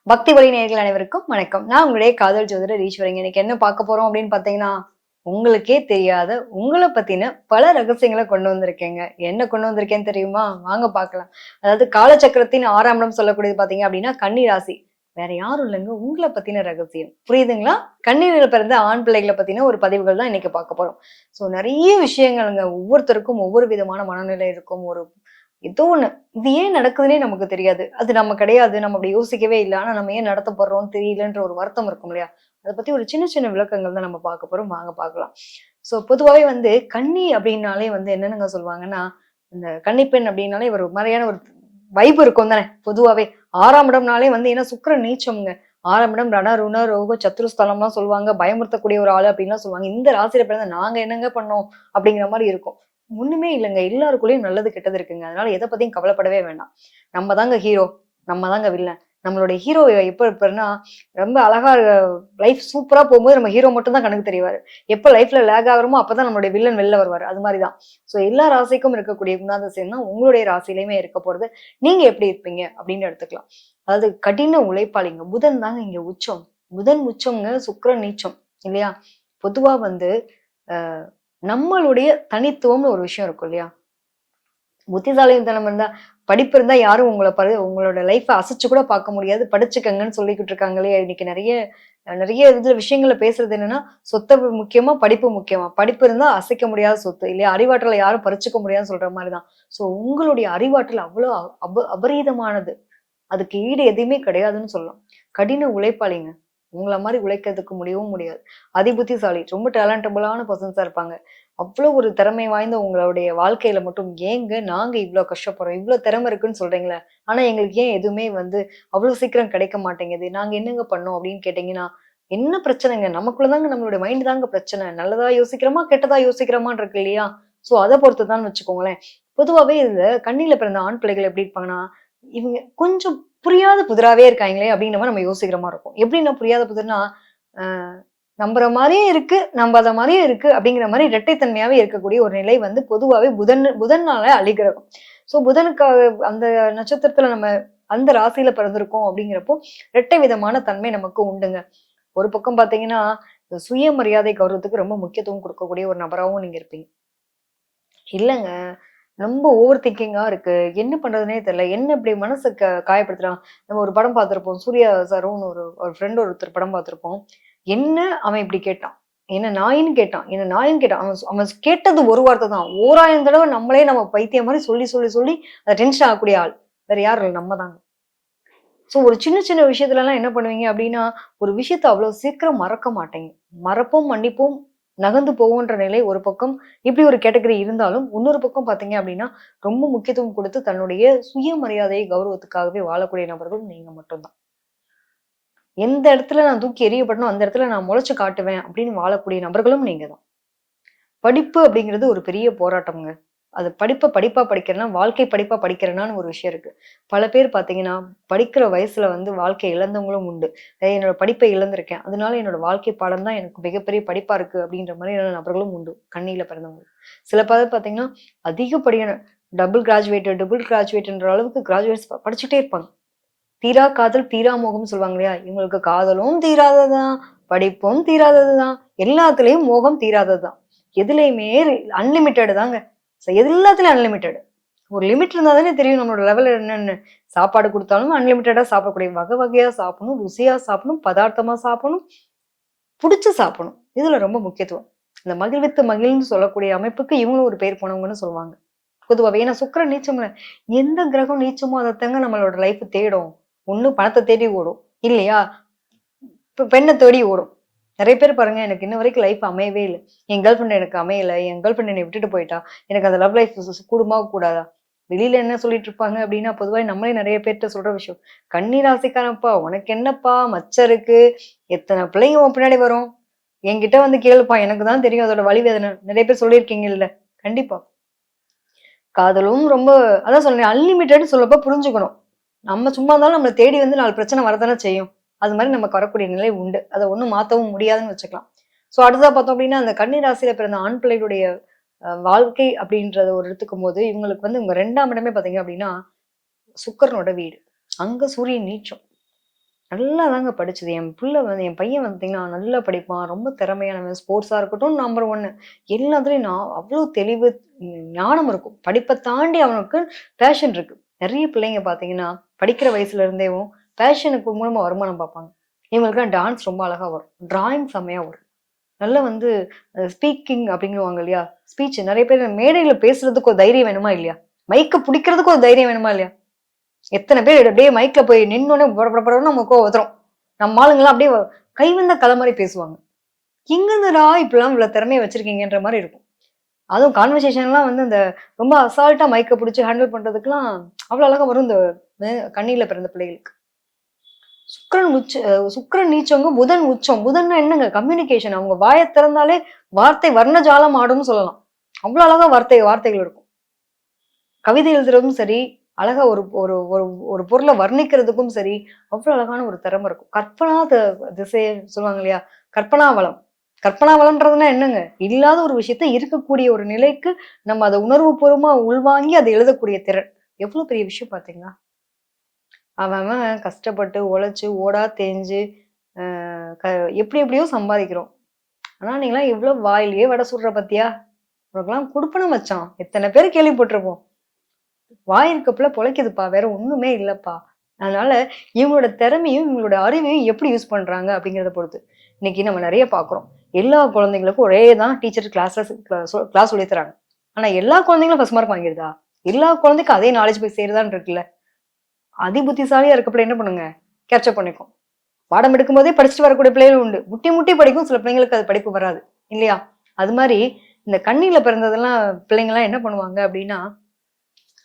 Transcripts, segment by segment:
பக்தி வழி நேயர்கள் அனைவருக்கும் வணக்கம். நான் உங்களுடைய காதல் ஜோதிடர் ஈஸ்வரிங்க. இன்னைக்கு என்ன பார்க்க போறோம் அப்படின்னு பார்த்தீங்கன்னா, உங்களுக்கே தெரியாத உங்கள பத்தின பல ரகசியங்கள கொண்டு வந்திருக்கேங்க. என்ன கொண்டு வந்திருக்கேன்னு தெரியுமா? வாங்க பார்க்கலாம். அதாவது காலச்சக்கரத்தின் 6ஆம் இடம் சொல்லக்கூடியது பார்த்தீங்க அப்படின்னா, கன்னி ராசி. வேற யாரும் இல்லங்க. உங்கள பத்தின ரகசியம். புரியுதுங்களா? கன்னியில பிறந்த ஆண் பிள்ளைகள பத்தின ஒரு பதிவுகள் தான் இன்னைக்கு பார்க்க போறோம். நெறைய விஷயங்கள்ங்க. ஒவ்வொருத்தருக்கும் ஒவ்வொரு விதமான மனநிலை இருக்கும். ஏதோ ஒண்ணு. இது ஏன் நடக்குதுன்னே நமக்கு தெரியாது. அது நம்ம கிடையாது. நம்ம அப்படி யோசிக்கவே இல்ல. ஆனா நம்ம ஏன் நடத்தப்படுறோம்னு தெரியலன்ற ஒரு வருத்தம் இருக்கும் இல்லையா? அத பத்தி ஒரு சின்ன சின்ன விளக்கங்கள் தான் நம்ம பார்க்க போறோம். வாங்க பார்க்கலாம். பொதுவாவே கன்னி அப்படின்னாலே என்னன்னுங்க சொல்லுவாங்கன்னா, இந்த கன்னிப்பெண் அப்படின்னாலே ஒரு மாரியான ஒரு வைப் இருக்கும் தானே பொதுவாவே. 6ஆம் இடம்னாலே ஏன்னா சுக்கிரன் நீச்சம்ங்க. 6ஆம் இடம் ரண, ருண, ரோக, சத்துருஸ்தலம்லாம் சொல்லுவாங்க. பயமுறுத்தக்கூடிய ஒரு ஆளு அப்படின்லாம் சொல்லுவாங்க. இந்த ராசியில பிறந்த நாங்க என்னங்க பண்ணோம்? அப்படிங்கிற மாரி இருக்கும். ஒண்ணுமே இல்லங்க. எல்லாருக்குள்ளயும் நல்லது, கெட்டது இருக்குங்க. அதனால எத பத்தியும் கவலைப்படவே வேண்டாம். நம்ம தாங்க ஹீரோ. நம்ம தாங்க வில்லன். நம்மளுடைய ஹீரோ எப்ப இருப்பாருன்னா, ரொம்ப அழகா லைஃப் சூப்பரா போகும்போது நம்ம ஹீரோ மட்டும் தான் கண்ணுக்கு தெரிவாரு. எப்ப லைஃப்ல லேக் ஆகுறோமோ அப்பதான் நம்மளுடைய வில்லன் வெளில வருவாரு. அது மாரி தான். எல்லா ராசிக்கும் இருக்கக்கூடிய குணாதிசயம் தான் உங்களுடைய ராசியிலயுமே இருக்க போறது. நீங்க எப்படி இருப்பீங்க அப்படின்னு எடுத்துக்கலாம். அதாவது கடின உழைப்பாளிங்க. புதன் தாங்க இங்க உச்சம். புதன் உச்சம்ங்க, சுக்கிரன் நீச்சம். இல்லையா? பொதுவா அ நம்மளுடைய தனித்துவம்னு ஒரு விஷயம் இருக்கும் இல்லையா? புத்திசாலித்தனம் இருந்தா, படிப்பு இருந்தா யாரும் உங்களோட லைஃப்ப அசைச்சு கூட பார்க்க முடியாது. படிச்சுக்கங்கன்னு சொல்லிக்கிட்டு இருக்காங்களே! இன்னைக்கு நெறைய இதுல விஷயங்கள்ல பேசுறது என்னன்னா, சொத்த முக்கியமா? படிப்பு முக்கியமா? படிப்பு இருந்தா அசைக்க முடியாத சொத்து இல்லையா? அறிவாற்றல யாரும் பறிச்சுக்க முடியாதுன்னு சொல்ற மாரி தான். உங்களுடைய அறிவாற்றல் அவ்ளோ அபரீதமானது. அதுக்கு ஈடு எதுவுமே கிடையாதுன்னு சொல்லலாம். கடின உழைப்பாளிங்க. உங்கள மாரி உழைக்கிறதுக்கு முடியவும் முடியாது. அதிபுத்திசாலி. ரொம்ப டேலண்டபிளான பெர்சன்ஸா இருப்பாங்க. அவ்ளோ ஒரு திறமை வாய்ந்த உங்களுடைய வாழ்க்கையில மட்டும் ஏங்க நாங்க இவ்ளோ கஷ்டப்படுறோம்? இவ்ளோ திறமை இருக்குன்னு சொல்றீங்களே! ஆனா எங்களுக்கு ஏன் எதுவுமே அவ்ளோ சீக்கிரம் கிடைக்க மாட்டேங்குது? நாங்க என்னங்க பண்ணோம்? அப்படின்னு கேட்டீங்கன்னா, என்ன பிரச்சனைங்க? நமக்குள்ள தாங்க நம்மளுடைய மைண்ட் தாங்க பிரச்சனை. நல்லதா யோசிக்கிறோமா? கெட்டதா யோசிக்கிறோமான்னு இருக்கு இல்லையா? அத பொறுத்து தான் வச்சுக்கோங்களேன். பொதுவாவே இதுல கன்னியில பிறந்த ஆண் பிள்ளைகள் எப்படி இருப்பாங்கன்னா, இவங்க கொஞ்சம் புரியாத புதிராவே இருக்காங்களே! அப்படின்ற மாரி நம்ம யோசிக்கிற மாரி இருக்கும். எப்படின்னா புரியாத புதிர்னா, அ நம்புற மாரியும் இருக்கு, நம்பாத மாரியும் இருக்கு அப்படிங்கிற மாரி இரட்டைத்தன்மையாவே இருக்கக்கூடிய ஒரு நிலை பொதுவாவே புதன்னால அழிகிரகம். புதனுக்காக அந்த நட்சத்திரத்துல நம்ம அந்த ராசியில பிறந்திருக்கோம் அப்படிங்கிறப்போ, இரட்டை விதமான தன்மை நமக்கு உண்டுங்க. ஒரு பக்கம் பார்த்தீங்கன்னா, இந்த சுயமரியாதை கௌரவத்துக்கு ரொம்ப முக்கியத்துவம் குடுக்கக்கூடிய ஒரு நபராவும் நீங்க இருப்பீங்க. இல்லங்க. ரொம்ப ஓவர் திங்கிங்கா இருக்கு. என்ன பண்றதுன்னே தெரியல. என்ன இப்படி மனச காயப்படுத்துறான். நம்ம ஒரு படம் பார்த்திருப்போம். சூர்யா சாரும் ஒரு ஃப்ரெண்ட் ஒருத்தர் படம் பார்த்திருப்போம். என்ன அவன் இப்படி கேட்டான். என்ன நாயின்னு கேட்டான். என்ன நாயின்னு கேட்டான். அவன் கேட்டது ஒரு வார்த்தை தான். 1000 தடவ நம்ம பைத்தியம் மாரி சொல்லி, சொல்லி, சொல்லி அத டென்ஷன் ஆகக்கூடிய ஆள். வேற யாரும் இல்ல. நம்ம தாங்க. ஒரு சின்ன சின்ன விஷயத்துலலாம் என்ன பண்ணுவீங்க அப்டின்னா, ஒரு விஷயத்த அவ்ளோ சீக்கிரம் மறக்க மாட்டீங்க. மறப்போம், மன்னிப்போம், நகர்ந்து போவோன்ற நிலை ஒரு பக்கம் இப்டி ஒரு கேட்டகரி இருந்தாலும், இன்னொரு பக்கம் பார்த்தீங்க அப்டின்னா, ரொம்ப முக்கியத்துவம் குடுத்து தன்னுடைய சுயமரியாதை, கௌரவத்துக்காகவே வாழக்கூடிய நபர்கள் நீங்க மட்டும் தான். எந்த இடத்துல நான் தூக்கி எறியப்படனோ, அந்த இடத்துல நான் முளைச்சு காட்டுவேன் அப்டின்னு வாழக்கூடிய நபர்களும் நீங்க தான். படிப்பு அப்டிங்கிறது ஒரு பெரிய போராட்டம்ங்க. அது படிப்பா படிக்கிறேன்னா, வாழ்க்கை படிப்பா படிக்கிறேனான்னு ஒரு விஷயம் இருக்கு. பல பேர் பார்த்தீங்கன்னா, படிக்கிற வயசுல வாழ்க்கைய இழந்தவங்களும் உண்டு. என்னோட படிப்பை இழந்திருக்கேன். அதனால என்னோட வாழ்க்கை பாடம் தான் எனக்கு மிகப்பெரிய படிப்பா இருக்கு அப்படின்ற மாதிரியான நபர்களும் உண்டு. கண்ணியில பிறந்தவங்க. சில பேர் பார்த்தீங்கன்னா, அதிகப்படியான டபுள் கிராஜுவேட்ன்ற அளவுக்கு கிராஜுவேட்ஸ் படிச்சுட்டே இருப்பாங்க. தீரா காதல் தீரா மோகம்னு சொல்லுவாங்க இல்லையா? இவங்களுக்கு காதலும் தீராதது தான், படிப்பும் தீராதது தான், எல்லாத்துலயும் மோகம் தீராதது தான். எதுலயுமே அன்லிமிட்டட் தாங்க. எல்லாத்துலயும் அன்லிமிட்டட். ஒரு லிமிட் இருந்தா தானே தெரியும் நம்மளோட லெவல் என்னன்னு. சாப்பாடு குடுத்தாலும் அன்லிமிட்டடா சாப்பிடக்கூடிய வகை வகையா சாப்பிடணும், ருசியா சாப்பிடணும், பதார்த்தமா சாப்பிடணும், புடிச்சு சாப்பிடணும். இதுல ரொம்ப முக்கியத்துவம். இந்த மகிழ்வித்து மகிழ்ன்னு சொல்லக்கூடிய அமைப்புக்கு இவங்களும் ஒரு பேர் போனவங்கன்னு சொல்லுவாங்க. பொதுவாவே. ஏன்னா சுக்கிரன் நீச்சம்ல. எந்த கிரகம் நீச்சமோ அதத்தாங்க நம்மளோட லைஃப் தேடும். ஒண்ணு பணத்த தேடி ஓடும். இல்லையா? பெண்ண தேடி ஓடும். நெறைய பேர் பாருங்க, எனக்கு இன்ன வரைக்கும் லைஃப் அமையவே இல்ல. என் கேர்ள் ஃபிரெண்ட் எனக்கு அமையல. என் கேர்ள் ஃபிரெண்ட் என்னை விட்டுட்டு போயிட்டா. எனக்கு அந்த லவ் லைஃப் கூடுமா? கூடாதா? வெளியில என்ன சொல்லிட்டு இருப்பாங்க அப்டின்னா, பொதுவா நம்மளே நெறைய பேர்ட்ட சொல்ற விஷயம். "கன்னி ராசிக்காரன்ப்பா, உனக்கு என்னப்பா மச்சம் இருக்கு? எத்தன பிள்ளைங்க உன் பின்னாடி வரும்? என்கிட்ட கேளுப்பா. எனக்கு தான் தெரியும் அதோட வலி வேதன." நெறைய பேர் சொல்லியிருக்கீங்கல்ல. கண்டிப்பா. காதலும் ரொம்ப அதான் சொல்றேனே அன்லிமிட்டட்ன்னு சொல்லப்போ புரிஞ்சுக்கணும். நம்ம சும்மா இருந்தாலும் நம்மள தேடி 4 பிரச்சனை வரதானே செய்யும். அது மாரி நமக்கு வரக்கூடிய நிலை உண்டு. அத ஒண்ணும் மாத்தவும் முடியாதுன்னு வச்சுக்கலாம். அடுத்ததா பார்த்தோம் அப்டின்னா, அந்த கன்னி ராசியில பிறந்த ஆண் பிள்ளைகளுடைய வாழ்க்கை அப்டின்றத ஒரு எடுத்துக்கும்போது, இவங்களுக்கு இவங்க 2ஆம் இடமே பார்த்தீங்க அப்டின்னா, சுக்கிரனோட வீடு. அங்க சூரியன் நீச்சம். நல்லா தாங்க படிச்சது. என் பையன் பார்த்தீங்கன்னா, நல்லா படிப்பான். ரொம்ப திறமையானவன். ஸ்போர்ட்ஸா இருக்கட்டும் நம்பர் 1. எல்லாத்துலயும் நான் அவ்ளோ தெளிவு, ஞானம் இருக்கும். படிப்ப தாண்டி அவனுக்கு பேஷன் இருக்கு. நெறைய பிள்ளைங்க பார்த்தீங்கன்னா, படிக்கிற வயசுல இருந்தேவும் பேஷனுக்கு மூலமா வருமானம் பார்ப்பாங்க. இவங்களுக்குலாம் டான்ஸ் ரொம்ப அழகா வரும். டிராயிங் செம்மையா வரும். நல்லா வந்து ஸ்பீக்கிங் அப்படிங்குவாங்க இல்லையா? ஸ்பீச் நெறைய பேர் மேடையில பேசுறதுக்கு ஒரு தைரியம் வேணுமா இல்லையா? மைக்க புடிக்கிறதுக்கு ஒரு தைரியம் வேணுமா இல்லையா? எத்தன பேர் அப்படியே மைக்ல போய் நின்னோனே படபடன்னு நமக்கு உதறும். நம்ம ஆளுங்கலாம் அப்படியே கை வந்த கலை மாரி பேசுவாங்க. எங்கருந்துடா இப்படிலாம் இவ்வளவு திறமைய வச்சிருக்கீங்கன்ற மாரி இருக்கும். அதுவும் கான்வர்சேஷன்லாம் வந்து இந்த ரொம்ப அசால்ட்டா மைக்க புடிச்சு ஹேண்டில் பண்றதுக்குலாம் அவ்வளோ அழகா வரும் இந்த கன்னியில பிறந்த பிள்ளைகளுக்கு. சுக்கிரன் நீச்சவங்க புதன் உச்சம். புதன்னா என்னங்க கம்யூனிகேஷன். அவங்க வாய திறந்தாலே வார்த்தை வர்ணஜாலம் ஆடும்னு சொல்லலாம். அவ்வளோ அழகா வார்த்தைகள் இருக்கும். கவிதை எழுதுறதும் சரி, அழகா ஒரு ஒரு ஒரு ஒரு பொருள வர்ணிக்கிறதுக்கும் சரி, அவ்வளோ அழகான ஒரு திறமை இருக்கும். திசை சொல்லுவாங்க இல்லையா? கற்பனா வளம். கற்பனா வளம்ன்றதுன்னா என்னங்க? இல்லாத ஒரு விஷயத்த இருக்கக்கூடிய ஒரு நிலைக்கு நம்ம அத உணர்வுபூர்வமா உள்வாங்கி அத எழுதக்கூடிய திறன். எவ்வளோ பெரிய விஷயம் பார்த்தீங்களா? அவன் அவன் கஷ்டப்பட்டு, உழைச்சு, ஓடா தேஞ்சு, அ க எப்படி எப்படியோ சம்பாதிக்கிறோம். ஆனா நீங்கலாம் எவ்வளோ வாயிலேயே வடை சுடுற பாத்தியா? உனக்கெல்லாம் குடுப்பன மச்சான். எத்தன பேர் கேள்விப்பட்டிருப்போம். வாய் இருக்கப்பல பொழைக்குதுப்பா. வேற ஒண்ணுமே இல்லப்பா. அதனால இவங்களோட திறமையும், இவங்களோட அறிவையும் எப்படி யூஸ் பண்றாங்க அப்படிங்கிறத பொறுத்து. இன்னைக்கு நம்ம நெறைய பார்க்குறோம். எல்லா குழந்தைங்களுக்கும் ஒரே தான் டீச்சர் கிளாஸ் சொல்லி தராங்க. ஆனா எல்லா குழந்தைங்களும் ஃபர்ஸ்ட் மார்க் வாங்கிருதா? எல்லா குழந்தைக்கும் அதே நாலேட்ஜ் போய் சேருதான்னு இருக்குல்ல. புத்திசாலியா இருக்கப்பல என்ன பண்ணுங்க? கேப்சர் பண்ணிக்கும். பாடம் எடுக்கும்போதே படிச்சுட்டு வரக்கூடிய பிள்ளைகளும் உண்டு. முட்டி முட்டி படிக்கும். சில பிள்ளைங்களுக்கு அது படிப்பு வராது. இல்லையா? அது மாரி இந்த கண்ணில பிறந்ததெல்லாம் பிள்ளைங்கலாம் என்ன பண்ணுவாங்க அப்படின்னா,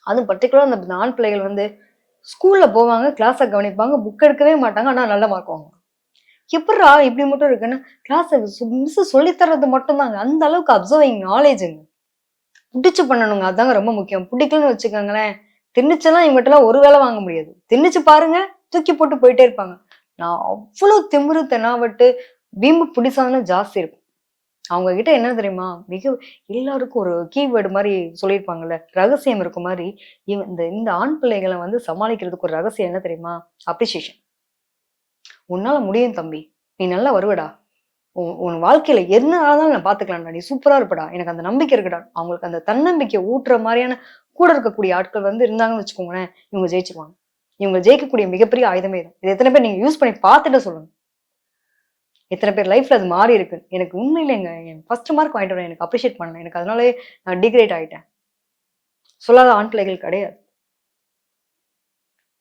அதுவும் பர்ட்டிகுலரா அந்த ஆண் பிள்ளைகள் வந்து ஸ்கூல்ல போவாங்க, கிளாஸ கவனிப்பாங்க, புக் எடுக்கவே மாட்டாங்க. ஆனா நல்ல மார்க் வாங்குவாங்க. எப்புட்றா இப்படி மட்டும் இருக்குன்னு, மிஸ் சொல்லி தர்றது மட்டும் தாங்க. அந்த அளவுக்கு அப்சர்விங் நாலேட்ஜ்ங்க. புடிச்சு பண்ணணுங்க. அதாங்க ரொம்ப முக்கியம். புடிக்கலன்னு வச்சுக்கோங்களேன், திணிச்செல்லாம் இவங்கட்டலாம் ஒரு வேல வாங்க முடியாது. திணிச்சு பாருங்க, தூக்கி போட்டு போயிட்டே இருப்பாங்க. நான் அவ்ளோ திமிரு, தெனாவட்டு, வீம்பு பிடிசாதனம் ஜாஸ்தி இருக்கும். அவங்க கிட்ட என்ன தெரியுமா? எல்லாருக்கும் ஒரு கீவேர்ட் மாரி சொல்லியிருப்பாங்கல்ல. ரகசியம் இருக்க மாரி, இந்த இந்த ஆண் பிள்ளைகள வந்து சமாளிக்கிறதுக்கு ஒரு ரகசியம் என்ன தெரியுமா? அப்ரிசியேஷன். "உன்னால முடியும் தம்பி. நீ நல்லா வருவடா. உன் வாழ்க்கையில என்ன ஆனாலும் நான் பார்த்துக்கலாம்டா. நீ சூப்பரா இருப்படா. எனக்கு அந்த நம்பிக்கை இருக்குடா." அவங்களுக்கு அந்த தன்னம்பிக்கை ஊட்டுற மாரியான கூட இருக்கக்கூடிய ஆட்கள் வந்து இருந்தாங்கன்னு வச்சுக்கோங்களேன், இவங்க ஜெயிச்சுருவாங்க. இவங்க ஜெயிக்கக்கூடிய மிகப்பெரிய ஆயுதமே இது. இத எத்தன பேர் நீங்க யூஸ் பண்ணி பார்த்துட்டு சொல்லுங்க. எத்தன பேர் லைஃப்ல அது மாறி இருக்கு. எனக்கு உண்மையிலேங்க ஃபர்ஸ்ட் மார்க் வாங்கிட்டு வரேன். எனக்கு அப்ரிஷியேட் பண்ணல. எனக்கு அதனாலயே நான் டிகிரேட் ஆயிட்டேன். சொல்லாத ஆண் பிள்ளைகள் கிடையாது.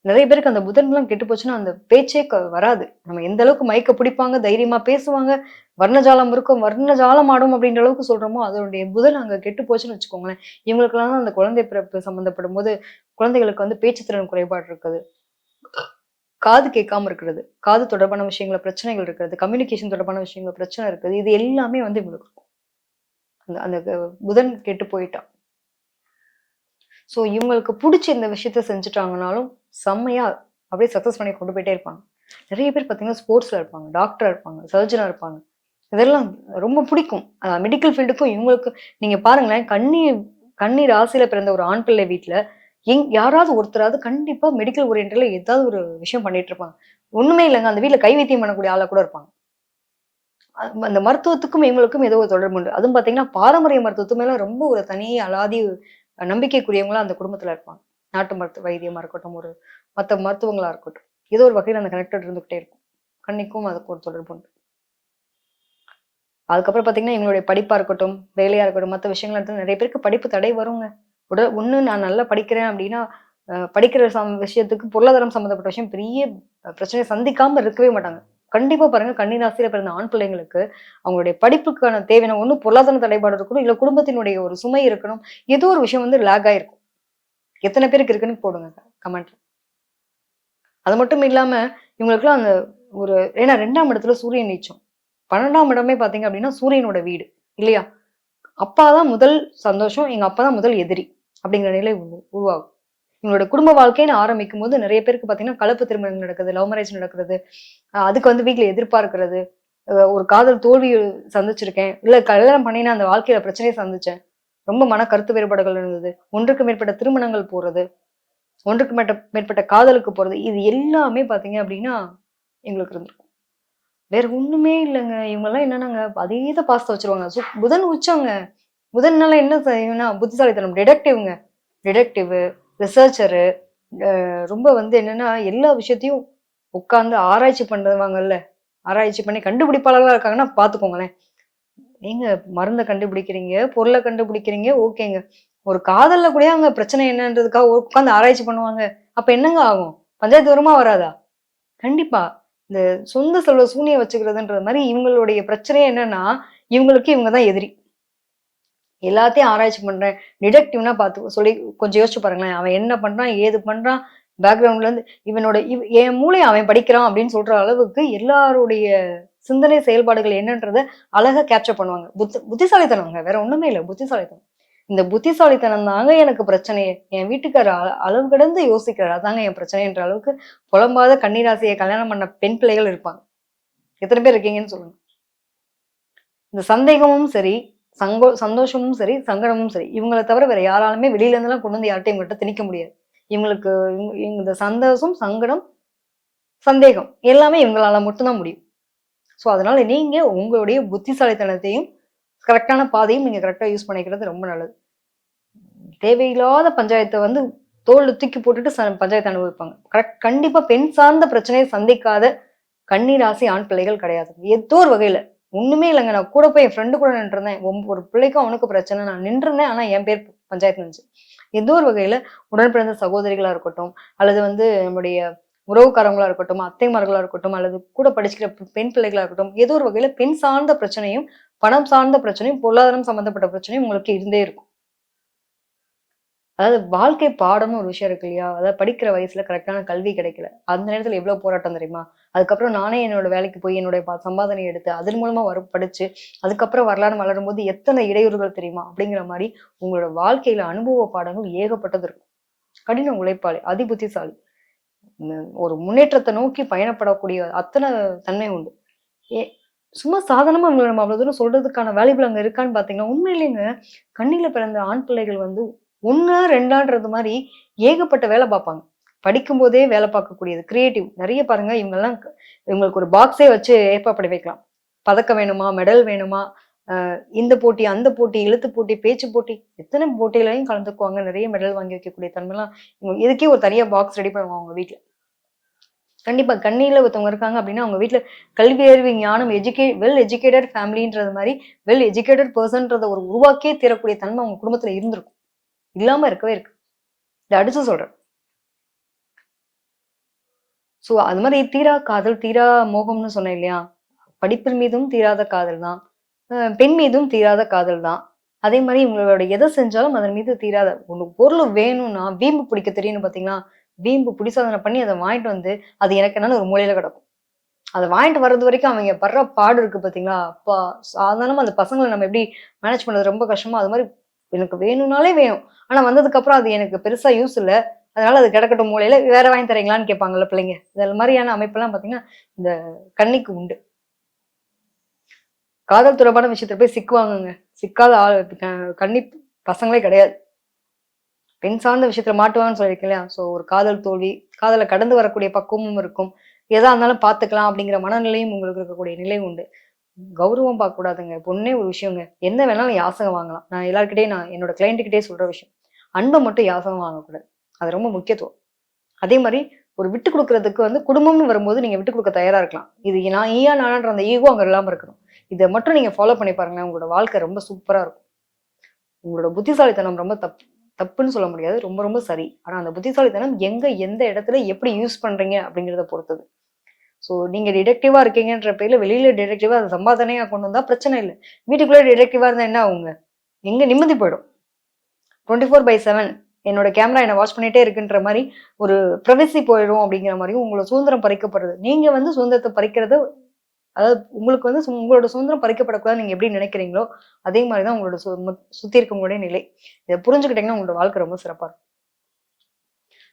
நெறைய பேருக்கு அந்த புதன்லாம் கெட்டு போச்சுன்னா, அந்த பேச்சே வராது. நம்ம எந்த அளவுக்கு மைக்க பிடிப்பாங்க, தைரியமா பேசுவாங்க, வர்ணஜாலம் இருக்கும், வர்ணஜாலம் ஆடும் அப்படின்ற அளவுக்கு சொல்றோமோ, அதனுடைய புதன் அங்க கெட்டு போச்சுன்னு வச்சுக்கோங்களேன். இவங்களுக்கெல்லாம் அந்த குழந்தை பிறப்பு சம்மந்தப்படும்போது, குழந்தைகளுக்கு வந்து பேச்சு திறன் குறைபாடு இருக்குது. காது கேட்காம இருக்கிறது. காது தொடர்பான விஷயங்கள்ல பிரச்சனைகள் இருக்கிறது. கம்யூனிகேஷன் தொடர்பான விஷயங்கள்ல பிரச்சனை இருக்குது. இது எல்லாமே வந்து இவங்களுக்கு இருக்கும். அந்த அந்த புதன் கெட்டு போயிட்டா. ஸோ இவங்களுக்கு புடிச்ச இந்த விஷயத்த செஞ்சுட்டாங்கனாலும், செம்மையா அப்படியே சக்சஸ் பண்ணி கொண்டு போயிட்டே இருப்பாங்க. நெறைய பேர் பார்த்தீங்கன்னா, ஸ்போர்ட்ஸ்ல இருப்பாங்க, டாக்டரா இருப்பாங்க, சர்ஜனா இருப்பாங்க. இதெல்லாம் ரொம்ப பிடிக்கும். மெடிக்கல் ஃபீல்டுக்கும் இவங்களுக்கு நீங்க பாருங்களேன், கன்னி ராசியில பிறந்த ஒரு ஆண் பிள்ளை வீட்ல, யாராவது ஒருத்தராவது கண்டிப்பா மெடிக்கல் ஓரியன்டட்ல ஏதாவது ஒரு விஷயம் பண்ணிட்டு இருப்பாங்க. ஒண்ணுமே இல்லங்க. அந்த வீட்ல கை வைத்தியம் பண்ணக்கூடிய ஆளா கூட இருப்பாங்க. அந்த மருத்துவத்துக்கும் இவங்களுக்கும் ஏதோ ஒரு தொடர்பு உண்டு. அதுவும் பார்த்தீங்கன்னா, பாரம்பரிய மருத்துவத்து மேல ரொம்ப ஒரு தனி அலாதி நம்பிக்கைக்குரியவங்களா அந்த குடும்பத்துல இருப்பாங்க. நாட்டு மருத்துவ வைத்தியமா இருக்கட்டும், ஒரு மத்த மருத்துவங்களா இருக்கட்டும். ஏதோ ஒரு வகையில அந்த கனெக்டட் இருந்துகிட்டே இருக்கும். கண்ணிக்கும் அதுக்கு ஒரு தொடர்பு உண்டு. அதுக்கப்புறம் பார்த்தீங்கன்னா, எங்களுடைய படிப்பா இருக்கட்டும், வேலையா இருக்கட்டும், மத்த விஷயங்களா இருக்கட்டும், நெறைய பேருக்கு படிப்பு தடை வருங்க. ஒண்ணு நான் நல்லா படிக்கிறேன் அப்டின்னா, படிக்கிற விஷயத்துக்கு பொருளாதாரம் சம்மந்தப்பட்ட விஷயம் பெரிய பிரச்சனைய சந்திக்காம இருக்கவே மாட்டாங்க. கண்டிப்பா பாருங்க, கன்னி ராசியில பிறந்த ஆண் பிள்ளைங்களுக்கு, அவங்களுடைய படிப்புக்கான தேவையான ஒண்ணு பொருளாதார தடைபாடு இருக்கணும், இல்ல குடும்பத்தினுடைய ஒரு சுமை இருக்கணும். ஏதோ ஒரு விஷயம் வந்து லேக் ஆயிருக்கும். எத்தன பேருக்கு இருக்குன்னு போடுங்க கமெண்ட்ல. அது மட்டும் இல்லாம, இவங்களுக்கெல்லாம் அந்த ஒரு ஏன்னா 2ஆம் இடத்துல சூரியன் நீச்சம். 12ஆம் இடமே பார்த்தீங்க அப்டின்னா, சூரியனோட வீடு. இல்லையா? அப்பா தான் முதல் சந்தோஷம். எங்க அப்பா தான் முதல் எதிரி. அப்படிங்கிற நிலை உருவாகும். இவங்களோட குடும்ப வாழ்க்கைன்னு ஆரம்பிக்கும்போது நெறைய பேருக்கு பார்த்தீங்கன்னா, கலப்பு திருமணம் நடக்குது. லவ் மேரேஜ் நடக்குறது. அதுக்கு வந்து வீட்ல எதிர்ப்பா இருக்கிறது. ஒரு காதல் தோல்வி சந்திச்சிருக்கேன். இல்ல கல்யாணம் பண்ணி நான் அந்த வாழ்க்கையில பிரச்சனைய சந்திச்சேன். ரொம்ப மன கருத்து வேறுபாடுகள் இருந்தது. ஒன்றுக்கு மேற்பட்ட திருமணங்கள் போறது. ஒன்றுக்கு மேற்பட்ட காதலுக்கு போறது. இது எல்லாமே பார்த்தீங்க அப்படின்னா, எங்களுக்கு இருந்திருக்கும். வேற ஒண்ணுமே இல்லைங்க. இவங்கெல்லாம் என்னன்னாங்க அதீத பாசத்தை வச்சிருவாங்க. புதன் உச்சங்க. புதன்னால என்ன செய்யும்னா புத்திசாலித்தனம். டிடெக்டிவ்ங்க. டிடெக்டிவ், ரிசர்ச்சரு, ரொம்ப வந்து என்னன்னா எல்லா விஷயத்தையும் உட்கார்ந்து ஆராய்ச்சி பண்ணுவாங்கல்ல. ஆராய்ச்சி பண்ணி கண்டுபிடிப்பாளர்களா இருக்காங்கன்னா பார்த்துக்கோங்களேன். நீங்க மருந்த கண்டுபிடிக்கிறீங்க, பொருள கண்டுபிடிக்கிறீங்க, ஓகேங்க. ஒரு காதல்ல கூடயா அங்க பிரச்சனை என்னன்றதுக்காக உட்கார்ந்து ஆராய்ச்சி பண்ணுவாங்க. அப்ப என்னங்க ஆகும்? பஞ்சாயத்து வருமா வராதா? கண்டிப்பா. இந்த சொந்த செல்வ சூனியம் வச்சுக்கிறதுன்றது மாரி இவங்களுடைய பிரச்சனையே என்னன்னா, இவங்களுக்கு இவங்க தான் எதிரி. எல்லாத்தையும் ஆராய்ச்சி பண்றேன். டிடெக்டிவ்னா பார்த்து சொல்லி கொஞ்சம் யோசிச்சு பாருங்களேன். அவன் என்ன பண்றான்? ஏது பண்றான்? பேக்கிரவுண்ட்ல இருந்து இவனோட என் மூளைய அவன் படிக்கிறான் அப்படின்னு சொல்ற அளவுக்கு எல்லாருடைய சிந்தனை செயல்பாடுகள் என்னன்றத அழகா கேப்சர் பண்ணுவாங்க. புத்திசாலித்தனம்ங்க. வேற ஒண்ணுமே இல்ல. புத்திசாலித்தனம். இந்த புத்திசாலித்தனம் தாங்க எனக்கு பிரச்சனையே. என் வீட்டுக்காரர் அளவு கடந்து யோசிக்கிறார். அதாங்க என் பிரச்சனைன்ற அளவுக்கு புலம்பாத கன்னிராசியை கல்யாணம் பண்ண பெண் பிள்ளைகள் இருப்பாங்க. எத்தனை பேர் இருக்கீங்கன்னு சொல்லுங்க. இந்த சந்தேகமும் சரி, சந்தோஷமும் சரி, சங்கடமும் சரி. இவங்கள தவிர வேற யாராலுமே வெளியில இருந்தெல்லாம் கொண்டு வந்து யார்ட்டயும் இவங்ககிட்ட திணிக்க முடியாது. இவங்களுக்கு இந்த சந்தோஷம், சங்கடம், சந்தேகம் எல்லாமே இவங்களால மட்டும் தான் முடியும். ஸோ அதனால நீங்க உங்களுடைய புத்திசாலித்தனத்தையும், கரெக்டான பாதையும் நீங்க கரெக்ட்டா யூஸ் பண்ணிக்கிறது ரொம்ப நல்லது. தேவையில்லாத பஞ்சாயத்த வந்து தோள்ல தூக்கி போட்டுட்டு பஞ்சாயத்து அனுபவிப்பாங்க. கண்டிப்பா பெண் சார்ந்த பிரச்சனையை சந்திக்காத கன்னி ராசி ஆண் பிள்ளைகள் கிடையாது. ஏதோ ஒரு வகையில. ஒண்ணுமே இல்லங்க. நான் கூட போய் என் ஃப்ரெண்டு கூட நின்றுருந்தேன். ஒரு பிள்ளைக்கும் அவனுக்கும் பிரச்சனை. நான் நின்றுருந்தேன். ஆனா என் பேர் பஞ்சாயத்து இருந்துச்சு. ஏதோ ஒரு வகையில உடன் பிறந்த சகோதரிகளா இருக்கட்டும், அல்லது வந்து நம்முடைய உறவுக்காரங்களா இருக்கட்டும், அத்தைமார்களா இருக்கட்டும், அல்லது கூட படிச்சுக்கிற பெண் பிள்ளைகளா இருக்கட்டும், ஏதோ ஒரு வகையில பெண் சார்ந்த பிரச்சனையும், பணம் சார்ந்த பிரச்சனையும், பொருளாதாரம் சம்பந்தப்பட்ட பிரச்சனையும் உங்களுக்கு இருந்தே இருக்கும். அதாவது வாழ்க்கை பாடம்னு ஒரு விஷயம் இருக்கு இல்லையா? அதாவது படிக்கிற வயசுல கரெக்டான கல்வி கிடைக்கல. அந்த நேரத்துல எவ்வளவு போராட்டம் தெரியுமா? அதுக்கப்புறம் நானே என்னோட வேலைக்கு போய் என்னுடைய சம்பாதனை எடுத்து, அதன் மூலமா படிச்சு, அதுக்கப்புறம் வரலாறு வளரும்போது எத்தனை இடையூறுகள் தெரியுமா? அப்படிங்கிற மாரி உங்களோட வாழ்க்கையில அனுபவ பாடங்கள் ஏகப்பட்டது இருக்கும். கடின உழைப்பாளி, அதிபுத்திசாலி. ஒரு முன்னேற்றத்தை நோக்கி பயணப்படக்கூடிய அத்தனை தன்மை உண்டு. ஏ சும்மா சாதாரணமா நம்ம அவ்வளவு தூரம் சொல்றதுக்கான வேல்யூபிள் அங்க இருக்கான்னு பாத்தீங்கன்னா, உண்மையிலேங்க கண்ணில பிறந்த ஆண் பிள்ளைகள் வந்து 1, 2ன்றது மாரி ஏகப்பட்ட வேலை பார்ப்பாங்க. படிக்கும்போதே வேலை பார்க்கக்கூடியது. கிரியேட்டிவ். நெறைய பாருங்க இவங்கலாம் இவங்களுக்கு ஒரு பாக்ஸே வச்சு ஏற்பாடு பண்ணி வைக்கலாம். பதக்கம் வேணுமா? மெடல் வேணுமா? இந்த போட்டி, அந்த போட்டி, எழுத்து போட்டி, பேச்சு போட்டி, எத்தனை போட்டியிலயும் கலந்துக்குவாங்க. நெறைய மெடல் வாங்கி வைக்கக்கூடிய தன்மைலாம் இதுக்கே ஒரு தனியா பாக்ஸ் ரெடி பண்ணுவாங்க அவங்க வீட்ல. கண்டிப்பா. கண்ணீர்ல ஒருத்தவங்க இருக்காங்க அப்டின்னா, அவங்க வீட்ல கல்வி அறிவு, ஞானம், வெல் எஜுகேட்டட் ஃபேமிலின்றது மாரி, வெல் எஜுகேட்டட் பெர்சன்றத ஒரு உருவாக்கியே தீரக்கூடிய தன்மை அவங்க குடும்பத்துல இருந்திருக்கும். இல்லாம இருக்கவே இருக்கு. இத அடிச்சு சொல்றேன். ஸோ அது மாரி தீரா காதல், தீரா மோகம்னு சொன்னேன் இல்லையா? படிப்பின் மீதும் தீராத காதல் தான். பெண் மீதும் தீராத காதல் தான். அதே மாரி இவங்களோட எத செஞ்சாலும் அதன் மீது தீராத ஒரு பொருள் வேணும்னா, வீம்பு பிடிக்க தெரியும்னு பார்த்தீங்களா? வீம்பு பிடிசாதனை பண்ணி அத வாங்கிட்டு வந்து, அது எனக்கு என்னன்னு ஒரு மூலையில கிடக்கும். அத வாங்கிட்டு வர்றது வரைக்கும் அவங்க படுற பாடு இருக்கு பார்த்தீங்களா? அப்பா! சாதாரணமா அந்த பசங்கள நம்ம எப்படி மேனேஜ் பண்றது ரொம்ப கஷ்டமோ, அது மாரி எனக்கு வேணும்னாலே வேணும். ஆனா வந்ததுக்கப்புறம் அது எனக்கு பெருசா யூஸ் இல்ல. அதனால அது கிடக்கட்டும் மூலையில. வேற வாங்கி தர்றீங்களான்னு கேட்பாங்கல்ல பிள்ளைங்க. இது மாரியான அமைப்பெல்லாம் பார்த்தீங்கன்னா, இந்த கன்னிக்கு உண்டு. காதல் தொடர்பான விஷயத்துல போய் சிக்குவாங்கங்க. சிக்காத ஆள் கன்னி பசங்களே கிடையாது. பெண் சார்ந்த விஷயத்துல மாட்டுவாங்கன்னு சொல்லியிருக்கேன் இல்லையா? ஸோ ஒரு காதல் தோல்வி, காதல கடந்து வரக்கூடிய பக்குவமும் இருக்கும். எதா இருந்தாலும் பார்த்துக்கலாம் அப்படிங்கிற மனநிலையும் உங்களுக்கு இருக்கக்கூடிய நிலை உண்டு. கௌரவம் பார்க்கக்கூடாதுங்க. பொண்ணே ஒரு விஷயங்க. என்ன வேணாலும் யாசகம் வாங்கலாம். நான் எல்லார்கிட்டயும் நான் என்னோட கிளையண்ட் கிட்டயே சொல்ற விஷயம். அன்ப மட்டும் யாசகம் வாங்கக்கூடாது. அது ரொம்ப முக்கியத்துவம். அதே மாரி ஒரு விட்டு குடுக்குறதுக்கு வந்து குடும்பம்னு வரும்போது நீங்க விட்டு குடுக்க தயாரா இருக்கலாம். இது நான் நீயா நானான்ற அந்த ஈகோ அங்க இல்லாம இருக்கணும். இத மட்டும் நீங்க ஃபாலோ பண்ணி பாருங்களேன். உங்களோட வாழ்க்கை ரொம்ப சூப்பரா இருக்கும். உங்களோட புத்திசாலித்தனம் ரொம்ப தப்புன்னு சொல்ல முடியாது. ரொம்ப ரொம்ப சரி. ஆனா அந்த புத்திசாலித்தனம் எங்க, எந்த இடத்துல எப்படி யூஸ் பண்றீங்க அப்படிங்கிறத பொறுத்தது. ஸோ நீங்க டிடெக்டிவா இருக்கீங்கன்ற பேர்ல வெளியில டிடெக்டிவா அத சம்பாதனையா கொண்டு வந்தா பிரச்சனை இல்ல. வீட்டுக்குள்ள டிடெக்டிவா இருந்தா என்ன ஆகுங்க? எங்க நிம்மதி போயிடும். 24/7 என்னோட கேமரா என்ன வாட்ச் பண்ணிட்டே இருக்குன்ற மாரி ஒரு பிரைவசி போயிடும் அப்படிங்கிற மாரியும் உங்களோட சுதந்திரம் பறிக்கப்படுது. நீங்க வந்து சுதந்திரத்த பறிக்கிறது அதாவது உங்களுக்கு வந்து உங்களோட சுதந்திரம் பறிக்கப்படக்கூடாதுன்னு நீங்க எப்படி நினைக்கிறீங்களோ, அதே மாரி தான் உங்களோட சுத்தி இருக்கவங்களுடைய நிலை. இத புரிஞ்சுக்கிட்டீங்கன்னா உங்களோட வாழ்க்கை ரொம்ப சிறப்பா இருக்கும்.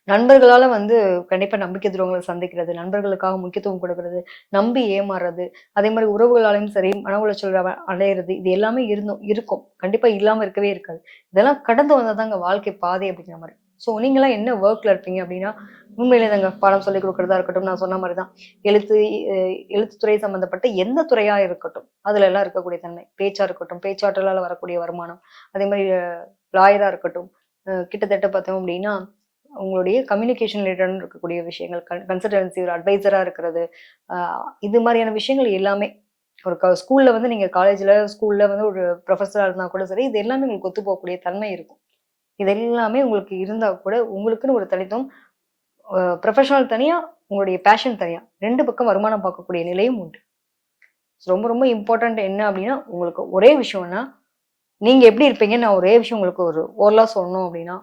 நண்பர்களால வந்து கண்டிப்பா நம்பிக்கை துரோகங்கள சந்திக்கிறது, நண்பர்களுக்காக முக்கியத்துவம் கொடுக்கிறது, நம்பி ஏமாறுறது, அதே மாரி உறவுகளாலயும் சரி, மன உளைச்சல் அடையிறது, இது எல்லாமே இருக்கும். கண்டிப்பா இல்லாம இருக்கவே இருக்காது. இதெல்லாம் கடந்து வந்தா தாங்க வாழ்க்கை பாதை அப்படிங்கிற மாரி. ஸோ நீங்களாம் என்ன ஒர்க்ல இருப்பீங்க அப்படின்னா உண்மையிலே தாங்க பாடம் சொல்லிக் கொடுக்கறதா இருக்கட்டும், நான் சொன்ன மாதிரி தான் எழுத்து எழுத்துத்துறை சம்பந்தப்பட்ட எந்த துறையா இருக்கட்டும் அதுல எல்லாம் இருக்கக்கூடிய தன்மை, பேச்சா இருக்கட்டும், பேச்சாற்றலால் வரக்கூடிய வருமானம், அதே மாதிரி லாயரா இருக்கட்டும், கிட்டத்தட்ட பார்த்தோம் அப்படின்னா உங்களுடைய கம்யூனிகேஷன் ரிலேட்டட் இருக்கக்கூடிய விஷயங்கள், கன்சல்டன்சி ஒரு அட்வைசரா இருக்கிறது, இது மாதிரியான விஷயங்கள் எல்லாமே ஒரு ஸ்கூல்ல வந்து நீங்க காலேஜ்ல ஸ்கூல்ல வந்து ஒரு ப்ரொஃபஸரா இருந்தா கூட சரி, இது எல்லாமே உங்களுக்கு ஒத்து போகக்கூடிய தன்மை இருக்கும். இது எல்லாமே உங்களுக்கு இருந்தா கூட உங்களுக்குன்னு ஒரு தனித்துவம், ப்ரொஃபஷனல் தனியா, உங்களுடைய பேஷன் தனியா, 2 பக்கம் வருமானம் பார்க்கக்கூடிய நிலையும் உண்டு. ரொம்ப ரொம்ப இம்பார்ட்டன்ட் என்ன அப்படின்னா, உங்களுக்கு ஒரே விஷயம்னா, நீங்க எப்படி இருப்பீங்கன்னு நான் ஒரே விஷயம் உங்களுக்கு ஒரு ஓரலா சொல்லணும் அப்படின்னா,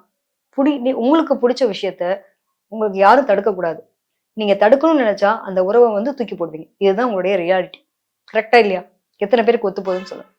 உங்களுக்கு புடிச்ச விஷயத்த உங்களுக்கு யாரும் தடுக்கக்கூடாது. நீங்க தடுக்கணும்னு நெனச்சா, அந்த உறவ வந்து தூக்கி போடுவீங்க. இதுதான் உங்களுடைய ரியாலிட்டி. கரெக்ட்டா இல்லையா? எத்தன பேருக்கு ஒத்து போகுதுன்னு சொல்லுங்க.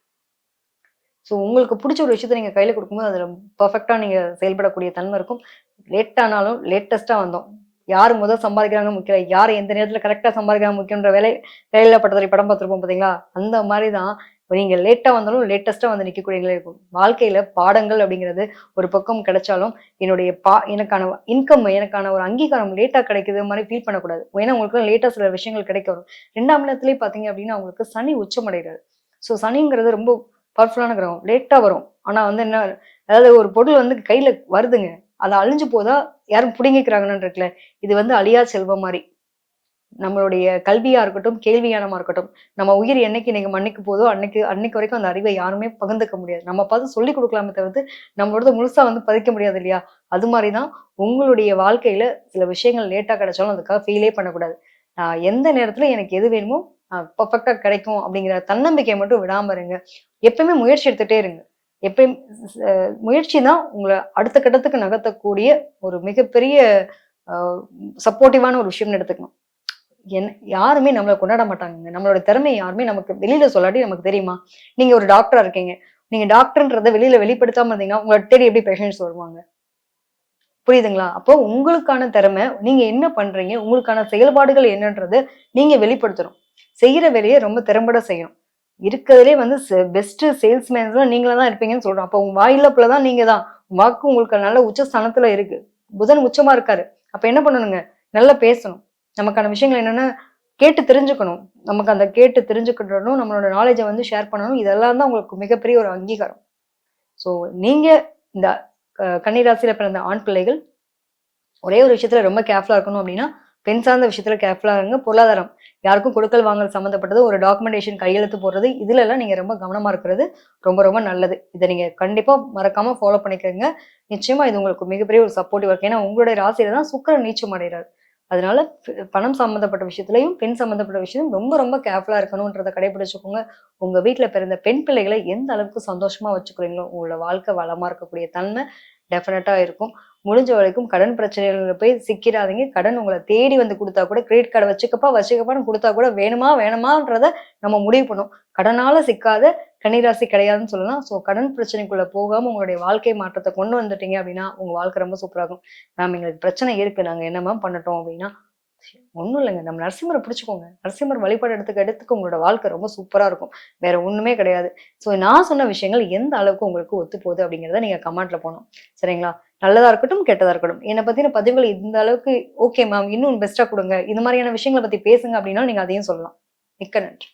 ஸோ உங்களுக்கு புடிச்ச ஒரு விஷயத்த நீங்க கையில குடுக்கும்போது, அதுல பெர்ஃபெக்ட்டா நீங்க செயல்படக்கூடிய தன்மை இருக்கும். லேட் ஆனாலும் லேட்டஸ்ட்டா வந்தோம். யாரு சம்பாதிக்கிறாங்க முக்கியம் இல்ல. யாரு எந்த நேரத்துல கரெக்ட்டா சம்பாதிக்கிறாங்க முக்கியன்ற வேலையில்லா பட்டதாரி படம் பார்த்திருப்போம் பார்த்தீங்களா? அந்த மாரி தான் நீங்க லேட்டா வந்தாலும் லேட்டஸ்ட்டா வந்து நிக்கக்கூடிய நிலை இருக்கும். வாழ்க்கையில பாடங்கள் அப்படிங்கிறது ஒரு பக்கம் கிடைச்சாலும், என்னுடைய எனக்கான இன்கம், எனக்கான ஒரு அங்கீகாரம் லேட்டா கிடைக்குது மாரி ஃபீல் பண்ணக்கூடாது. ஏன்னா உங்களுக்கு லேட்டா சில விஷயங்கள் கிடைக்க வரும். 2ஆம் இடத்திலேயே பார்த்தீங்க அப்படின்னா, உங்களுக்கு சனி உச்சமடைறாரு. ஸோ சனிங்கிறது ரொம்ப பவர்ஃபுல்லான கிரகம். லேட்டா வரும். ஆனா வந்து என்ன, அதாவது ஒரு பொருள் வந்து கையில வருதுங்க. அது அழிஞ்சு போதா, யாரும் புடுங்கிக்கிறாங்கன்னு இருக்குல்ல. இது வந்து அழியா செல்வம் மாரி. நம்மளுடைய கல்வியா இருக்கட்டும், கேள்வி ஞானமா இருக்கட்டும், நம்ம உயிர் என்னைக்கு நீங்க மண்ணுக்கு போதோ, அன்னைக்கு அன்னைக்கு வரைக்கும் அந்த அறிவை யாருமே பகிர்ந்துக்க முடியாது. நம்ம பார்த்து சொல்லிக் குடுக்கலாமே தவிர்த்து, நம்மளோடத முழுசா வந்து பதிக்க முடியாது இல்லையா? அது மாரி தான் உங்களுடைய வாழ்க்கையில சில விஷயங்கள் லேட்டா கிடைச்சாலும் அதுக்காக ஃபீலே பண்ணக்கூடாது. எந்த நேரத்துல எனக்கு எது வேணுமோ, பெர்ஃபெக்ட்டா கிடைக்கும் அப்படிங்கிற தன்னம்பிக்கைய மட்டும் விடாம இருங்க. எப்பயுமே முயற்சி எடுத்துட்டே இருங்க. எப்பயும் முயற்சி தான் உங்கள அடுத்த கட்டத்துக்கு நகர்த்தக்கூடிய ஒரு மிகப்பெரிய அ சப்போர்ட்டிவான ஒரு விஷயம்னு எடுத்துக்கணும். யாருமே நம்மள கொண்டாட மாட்டாங்கங்க. நம்மளோட திறமைய யாருமே நமக்கு வெளியில சொல்லாட்டி நமக்கு தெரியுமா? நீங்க ஒரு டாக்டரா இருக்கீங்க. நீங்க டாக்டர்ன்றத வெளியில வெளிப்படுத்தாம இருந்தீங்கன்னா, உங்கள தேடி எப்படி பேஷண்ட்ஸ் வருவாங்க? புரியுதுங்களா? அப்போ உங்களுக்கான திறமை, நீங்க என்ன பண்றீங்க? உங்களுக்கான செயல்பாடுகள் என்னன்றது நீங்க வெளிப்படுத்தணும். செய்யற வேலைய ரொம்ப திறம்பட செய்யணும். இருக்கிறதுலயே வந்து பெஸ்ட் சேல்ஸ்மேன்ஸ்லாம் நீங்களா தான் இருப்பீங்கன்னு சொல்றோம். அப்போ உங்க வாயிலப்புல தான் நீங்க தான். வாக்கு உங்களுக்கு நல்ல உச்ச ஸ்தானத்துல இருக்கு. புதன் உச்சமா இருக்காரு. அப்ப என்ன பண்ணணுங்க? நல்லா பேசணும். நமக்கான விஷயங்கள் என்னன்னா, கேட்டு தெரிஞ்சுக்கணும். நமக்கு அந்த கேட்டு தெரிஞ்சுக்கிடணும். நம்மளோட நாலேட்ஜ வந்து ஷேர் பண்ணணும். இதெல்லாம் தான் உங்களுக்கு மிகப்பெரிய ஒரு அங்கீகாரம். ஸோ நீங்க இந்த கன்னி ராசியில பிறந்த ஆண் பிள்ளைகள் ஒரே ஒரு விஷயத்துல ரொம்ப கேர்ஃபுல்லா இருக்கணும் அப்படின்னா, பெண் சார்ந்த விஷயத்துல கேர்ஃபுல்லா இருங்க. பொருளாதாரம். யாருக்கும் கொடுக்கல் வாங்கல் சம்மந்தப்பட்டது, ஒரு டாக்குமெண்டேஷன் கையெழுத்து போடுறது, இதுலலாம் நீங்க ரொம்ப கவனமா இருக்கிறது ரொம்ப ரொம்ப நல்லது. இத நீங்க கண்டிப்பா மறக்காம ஃபாலோ பண்ணிக்கங்க. நிச்சயமா இது உங்களுக்கு மிகப்பெரிய ஒரு சப்போர்ட்டிவா இருக்கு. ஏன்னா உங்களுடைய ராசியில தான் சுக்கிரன் நீச்சம் அடைறாரு. அதனால பணம் சம்மந்தப்பட்ட விஷயத்துலயும், பெண் சம்மந்தப்பட்ட விஷயம் ரொம்ப ரொம்ப கேர்ஃபுல்லா இருக்கணும்ன்றத கடைபிடிச்சுக்கோங்க. உங்க வீட்ல பிறந்த பெண் பிள்ளைகள எந்த அளவுக்கு சந்தோஷமா வச்சுக்கிறீங்களோ, உங்களோட வாழ்க்கை வளமா இருக்கக்கூடிய தன்மை டெஃபினட்டா இருக்கும். முடிஞ்ச வரைக்கும் கடன் பிரச்சனைகள்ல போய் சிக்கிறாதீங்க. கடன் உங்கள தேடி வந்து குடுத்தா கூட, கிரெடிட் கார்ட வச்சுக்கப்பா, வச்சுக்கப்பான்னு குடுத்தா கூட வேணுமா, வேணாமான்றத நம்ம முடிவு பண்ணும். கடனால சிக்காத கன்னிராசி கிடையாதுன்னு சொல்லலாம். ஸோ கடன் பிரச்சனைக்குள்ள போகாம உங்களுடைய வாழ்க்கை மாற்றத்த கொண்டு வந்துட்டீங்க அப்டின்னா, உங்க வாழ்க்கை ரொம்ப சூப்பரா இருக்கும். மேம் எங்களுக்கு பிரச்சனை இருக்கு. நாங்க என்ன மேம் பண்ணட்டும் அப்டின்னா, ஒண்ணும் இல்லங்க. நம்ம நரசிம்மர பிடிச்சுக்கோங்க. நரசிம்மர் வழிபாடு எடுத்துக்க உங்களோட வாழ்க்கை ரொம்ப சூப்பரா இருக்கும். வேற ஒண்ணுமே கிடையாது. ஸோ நான் சொன்ன விஷயங்கள் எந்த அளவுக்கு உங்களுக்கு ஒத்து போகுது அப்படிங்கிறத நீங்க கமெண்ட்ல போடணும். சரிங்களா? நல்லதா இருக்கட்டும், கெட்டதா இருக்கட்டும். என்ன பத்தின பதிவுகள் இந்த அளவுக்கு ஓகே மேம். இன்னும் பெஸ்ட்டா குடுங்க. இந்த மாதிரியான விஷயங்கள பத்தி பேசுங்க அப்படின்னாலும் நீங்க அதையும் சொல்லலாம். மிக்க நன்றி.